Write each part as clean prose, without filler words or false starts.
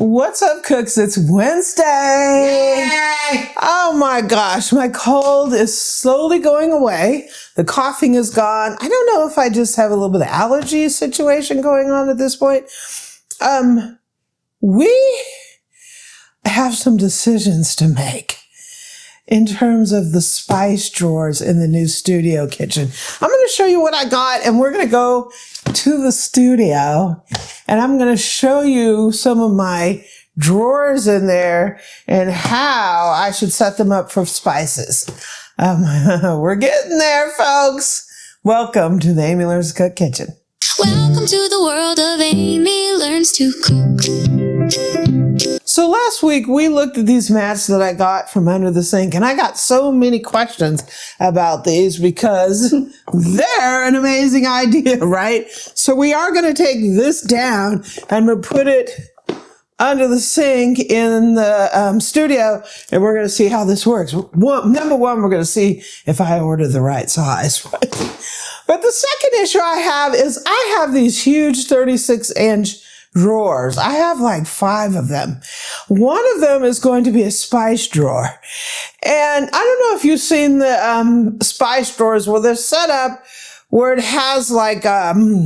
What's up, cooks? It's Wednesday. Yay! Oh my gosh, my cold is slowly going away. The coughing is gone. I don't know if I just have a little bit of allergy situation going on at this point. We have some decisions to make in terms of the spice drawers in the new studio kitchen. I'm going to show you what I got, and we're going to go to the studio, and I'm going to show you some of my drawers in there and how I should set them up for spices. We're getting there, folks. Welcome to the Amy Learns to Cook kitchen. Welcome to the world of Amy Learns to Cook. So last week we looked at these mats that I got from under the sink, and I got so many questions about these because they're an amazing idea, right? So we are going to take this down and we'll put it under the sink in the studio, and we're going to see how this works. Number one, we're going to see if I ordered the right size. Right? But the second issue I have is I have these huge 36-inch drawers. I have like 5 of them. One of them is going to be a spice drawer. And I don't know if you've seen the spice drawers where they're set up where it has like a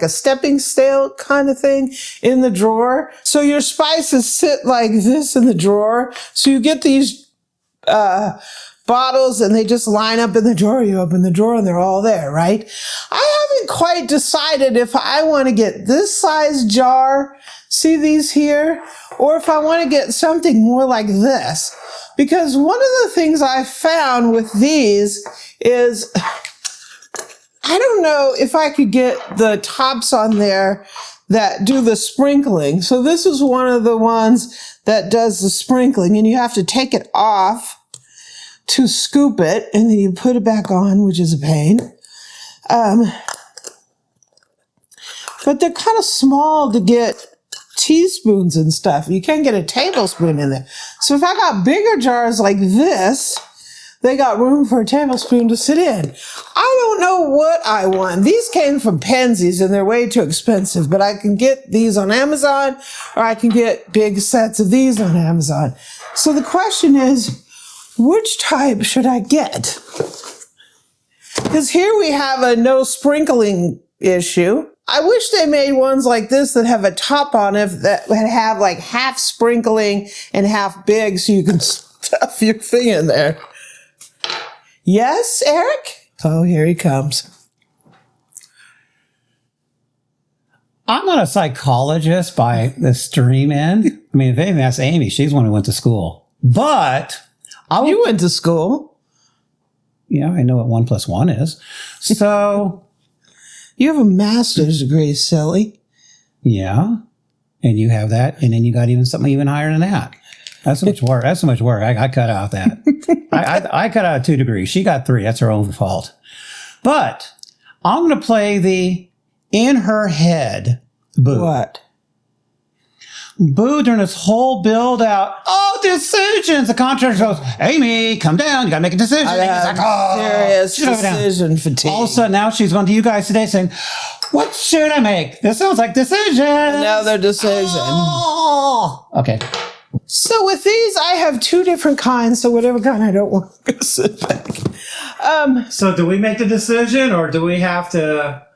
stepping stale kind of thing in the drawer. So your spices sit like this in the drawer. So you get these bottles and they just line up in the drawer. You open the drawer and they're all there, right? I haven't quite decided if I want to get this size jar, see these here, or if I want to get something more like this. Because one of the things I found with these is I don't know if I could get the tops on there that do the sprinkling. So this is one of the ones that does the sprinkling, and you have to take it off to scoop it, and then you put it back on, which is a pain. But they're kind of small to get teaspoons and stuff. You can't get a tablespoon in there. So if I got bigger jars like this, they got room for a tablespoon to sit in. I don't know what I want. These came from Penzies and they're way too expensive, but I can get these on Amazon, or I can get big sets of these on Amazon. So the question is, which type should I get? Because here we have a no sprinkling issue. I wish they made ones like this that have a top on it that would have like half sprinkling and half big so you can stuff your thing in there. Yes, Eric? Oh, here he comes. I'm not a psychologist by the stream end. I mean, if anything, that's Amy. She's the one who went to school. But You went to school. Yeah, I know what 1 + 1 is. So You have a master's degree, silly. yeah, and you have that, and then you got even something even higher than that. That's so much work. That's so much work. I cut out that. I cut out 2 degrees. She got 3. That's her own fault. But I'm going to play the in her head boo. What? Boo during this whole build out. Oh, decisions. The contractor goes, Amy, come down. You got to make a decision. I have serious decision fatigue. All of a sudden, now she's going to you guys today saying, what should I make? This sounds like decision. Another decision. Oh. Okay. So with these, I have 2 different kinds. So whatever kind I don't want, I'm going to sit back. So do we make the decision, or do we have to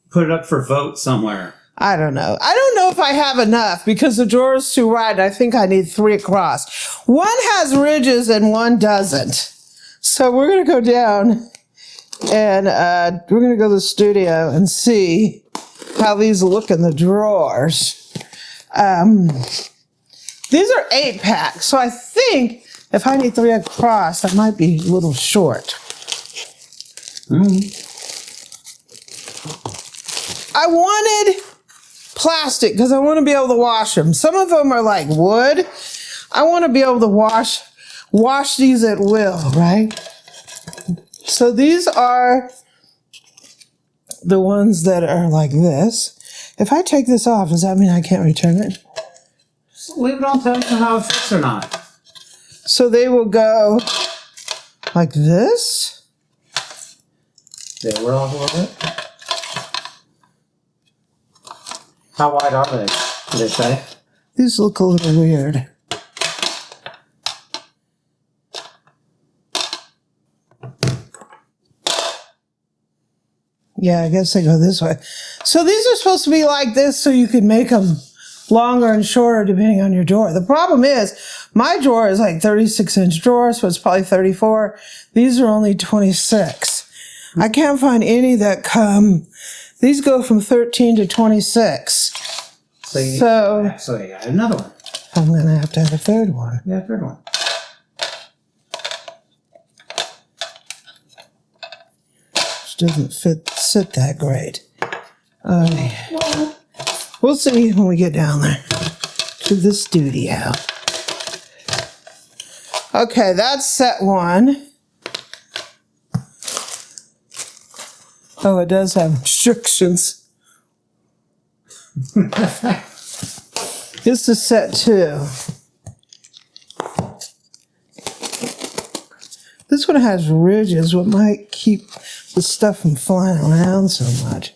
put it up for vote somewhere? I don't know. I don't know if I have enough because the drawer is too wide. I think I need 3 across. One has ridges and one doesn't. So we're going to go down and we're going to go to the studio and see how these look in the drawers. These are 8-pack. So I think if I need 3 across, I might be a little short. I wanted plastic because I want to be able to wash them. Some of them are like wood. I want to be able to wash these at will, right? So these are the ones that are like this. If I take this off, does that mean I can't return it? Leave it on tell you how it fits or not. So they will go like this. They wear off a little bit. How wide are they? Did they say? These look a little weird. Yeah, I guess they go this way. So these are supposed to be like this so you can make them longer and shorter depending on your drawer. The problem is my drawer is like 36-inch drawer, so it's probably 34. These are only 26. I can't find any that come. These go from 13 to 26. So you got another one. I'm going to have a third one. Yeah, third one. Which doesn't sit that great. We'll see when we get down there to the studio. Okay, that's set one. Oh, it does have instructions. This is set two. This one has ridges, what might keep the stuff from flying around so much.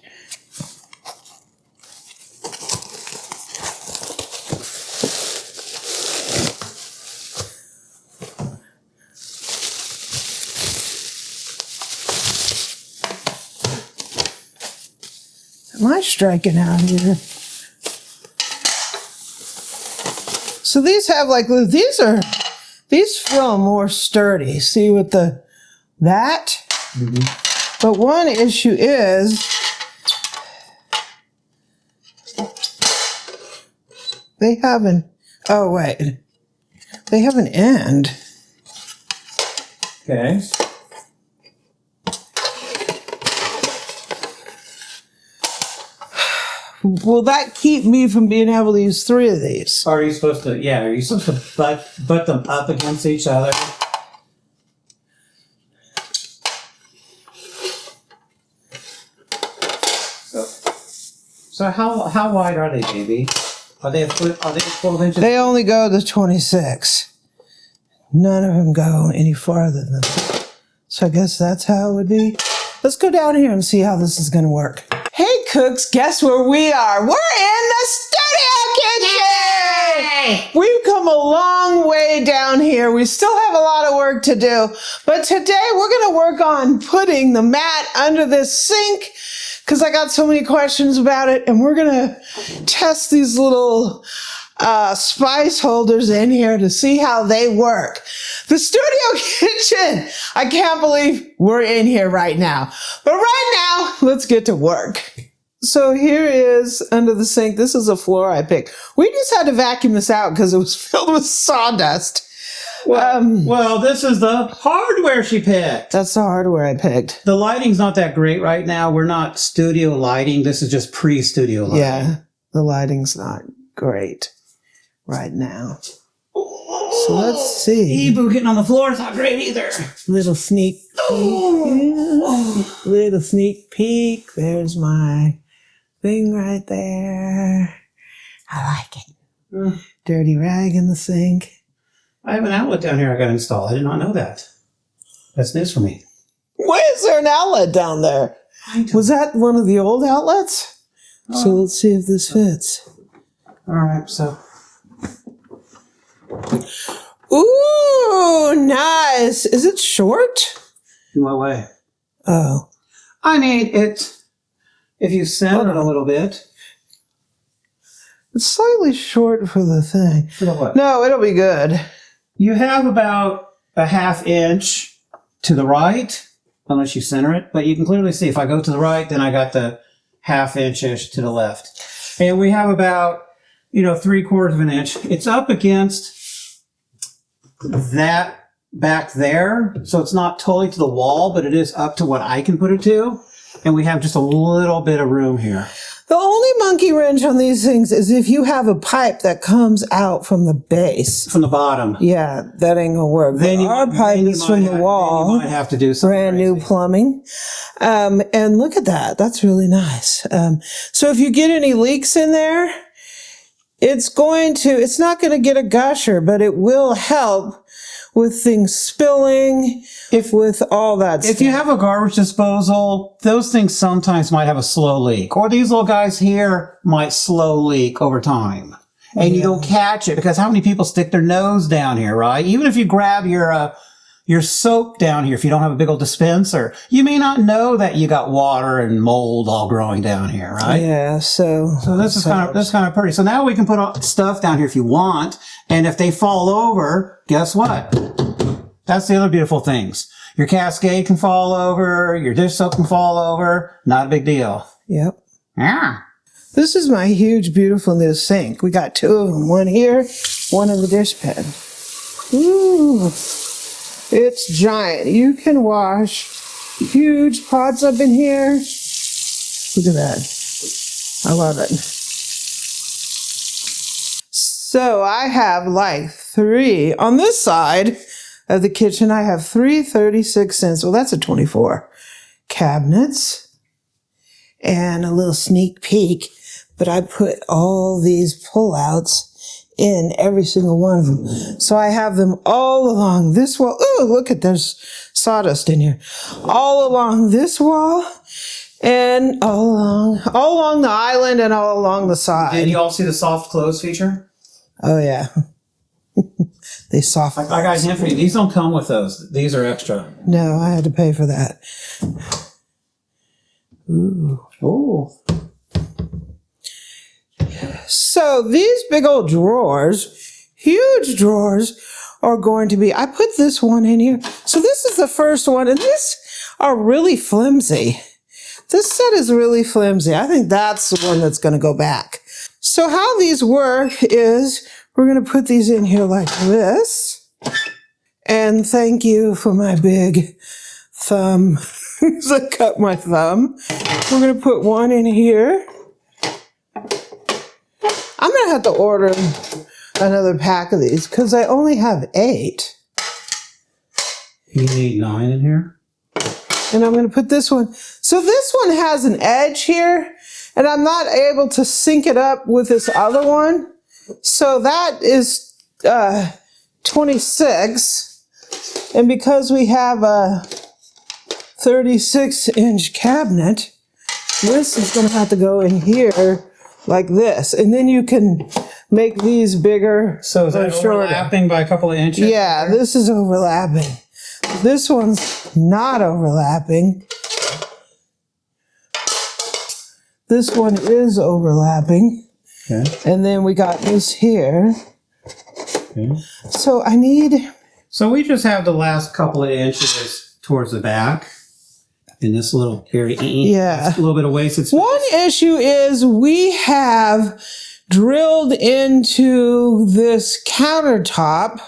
Am I striking out here? So these have like, these feel more sturdy. See with that? Mm-hmm. But one issue is they have an end. Okay. Will that keep me from being able to use 3 of these? Are you supposed to, butt them up against each other? So how wide are they, baby? Are they 12 inches? They only go to 26. None of them go any farther than that. So I guess that's how it would be. Let's go down here and see how this is going to work. Hey, cooks, guess where we are? We're in the studio kitchen! Yay! We've come a long way down here. We still have a lot of work to do. But today we're going to work on putting the mat under this sink because I got so many questions about it. And we're going to test these little spice holders in here to see how they work. The studio kitchen. I can't believe we're in here right now. But right now, let's get to work. So here is under the sink. This is a floor I picked. We just had to vacuum this out because it was filled with sawdust. Well, this is the hardware she picked. That's the hardware I picked. The lighting's not that great right now. We're not studio lighting. This is just pre-studio lighting. Yeah, the lighting's not great right now. So let's see. Ebu getting on the floor is not great either. Little sneak peek. Little sneak peek. There's my thing right there. I like it. Dirty rag in the sink. I have an outlet down here I got to install. I did not know that. That's news for me. Why is there an outlet down there? Was that one of the old outlets? So let's see if this fits. All right, so. Ooh, nice. Is it short? In what way? Oh. I mean, if you center it a little bit. It's slightly short for the thing. For the what? No, it'll be good. You have about a 1/2 inch to the right, unless you center it. But you can clearly see if I go to the right, then I got the 1/2 inch-ish to the left. And we have about, 3/4 of an inch. It's up against that back there. So it's not totally to the wall, but it is up to what I can put it to. And we have just a little bit of room here. The only monkey wrench on these things is if you have a pipe that comes out from the base. From the bottom. Yeah, that ain't gonna work. Then our pipe is from the wall. You might have to do some brand new plumbing. And look at that. That's really nice. So if you get any leaks in there, it's not going to get a gusher, but it will help with things spilling, with all that stuff. If you have a garbage disposal, those things sometimes might have a slow leak. Or these little guys here might slow leak over time. And you don't catch it because how many people stick their nose down here, right? Even if you grab your soap down here, if you don't have a big old dispenser, you may not know that you got water and mold all growing down here, right? Yeah, so this is kind of pretty. So now we can put stuff down here if you want, and if they fall over, guess what? That's the other beautiful things. Your Cascade can fall over, your dish soap can fall over, not a big deal. Yep. Yeah. This is my huge, beautiful new sink. We got two of them, one here, one in the dish pan. Ooh, it's giant. You can wash huge pots up in here. Look at that. I love it. So I have like three. On this side of the kitchen, I have 3 36-cents. Well, that's a 24. Cabinets. And a little sneak peek. But I put all these pullouts in every single one of them. So I have them all along this wall. Oh, look at, there's sawdust in here. All along this wall and all along the island and all along the side. Did you all see the soft close feature? Oh, yeah. They soften. I got a hint for you. These don't come with those. These are extra. No, I had to pay for that. Ooh. Ooh. So these big old drawers, huge drawers, are going to be, I put this one in here. So this is the first one, and these are really flimsy. This set is really flimsy. I think that's the one that's going to go back. So how these work is we're going to put these in here like this. And thank you for my big thumb. I cut my thumb. We're going to put one in here. I'm going to have to order another pack of these because I only have 8. You need 9 in here? And I'm going to put this one. So this one has an edge here, and I'm not able to sync it up with this other one. So that is 26. And because we have a 36-inch cabinet, this is going to have to go in here like this. And then you can make these bigger. So is that overlapping by a couple of inches? Yeah, this is overlapping. This one's not overlapping. This one is overlapping. Okay. And then we got this here. Okay. So I need... So we just have the last couple of inches towards the back in this little area. Yeah. A little bit of wasted space. One issue is we have drilled into this countertop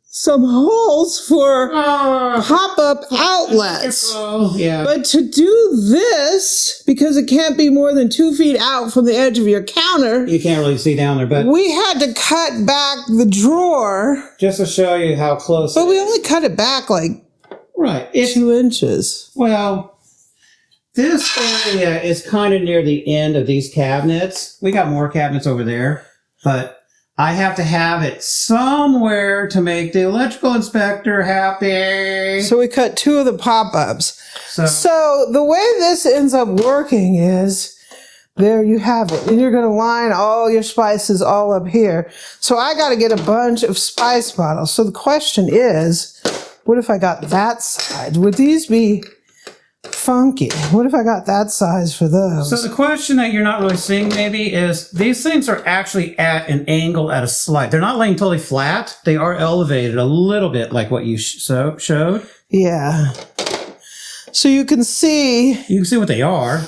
some holes for pop-up outlets. Yeah. But to do this, because it can't be more than 2 feet out from the edge of your counter, You can't really see down there, but we had to cut back the drawer. just to show you how close But it we is. only cut it back like Right. 2 inches. Well, this area is kind of near the end of these cabinets. We got more cabinets over there, but I have to have it somewhere to make the electrical inspector happy. So we cut 2 of the pop-ups. So So the way this ends up working is, there you have it. And you're going to line all your spices all up here. So I got to get a bunch of spice bottles. So the question is, what if I got that side? Would these be funky? What if I got that size for those? So the question that you're not really seeing maybe is these things are actually at an angle at a slight. They're not laying totally flat. They are elevated a little bit like what you showed. Yeah. So you can see. You can see what they are.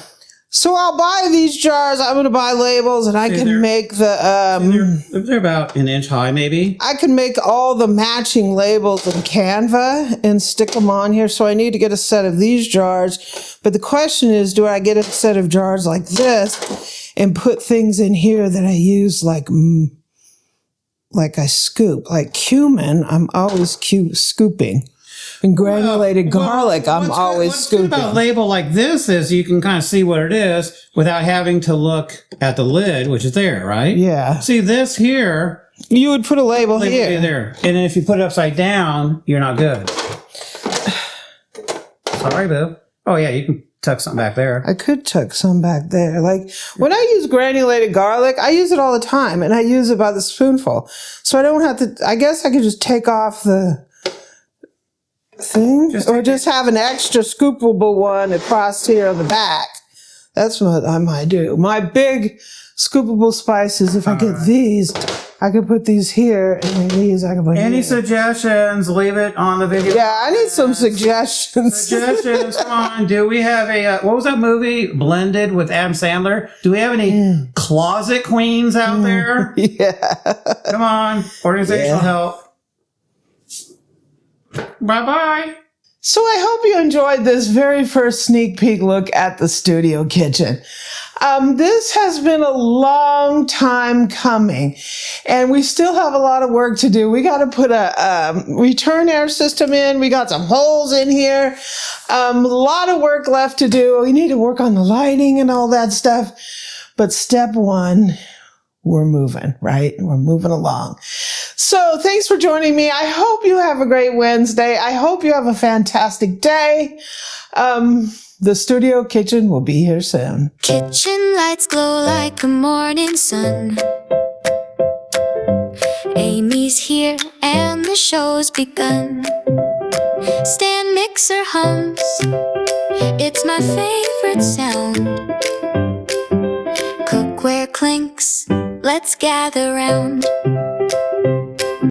So I'll buy these jars. I'm going to buy labels, and I can make the... They're about an inch high maybe. I can make all the matching labels in Canva and stick them on here. So I need to get a set of these jars. But the question is, do I get a set of jars like this and put things in here that I use like I scoop? Like cumin, I'm always scooping. And granulated garlic, I'm always scooping. What's good about a label like this is you can kind of see what it is without having to look at the lid, which is there, right? Yeah. See, this here You would put a label here. There. And then if you put it upside down, you're not good. Sorry, boo. Oh, yeah, you can tuck something back there. I could tuck some back there. Like when I use granulated garlic, I use it all the time, and I use it by the spoonful. So I don't have to, I guess I could just take off the thing or just have an extra scoopable one across here on the back. That's what I might do. My big scoopable spices, if I get these, I could put these here, and then these I can put Any here. suggestions? Leave it on the video. Yeah, I need some suggestions. Suggestions, come on. Do we have a, what was that movie, Blended with Adam Sandler? Do we have any closet queens out there? Yeah. Come on. Organizational help. Bye-bye. So I hope you enjoyed this very first sneak peek look at the studio kitchen. This has been a long time coming, and we still have a lot of work to do. We got to put a return air system in. We got some holes in here. A lot of work left to do. We need to work on the lighting and all that stuff. But step one, we're moving, right? We're moving along. So thanks for joining me. I hope you have a great Wednesday. I hope you have a fantastic day. The studio kitchen will be here soon. Kitchen lights glow like a morning sun. Amy's here and the show's begun. Stand mixer hums, it's my favorite sound. Cookware clinks, let's gather round.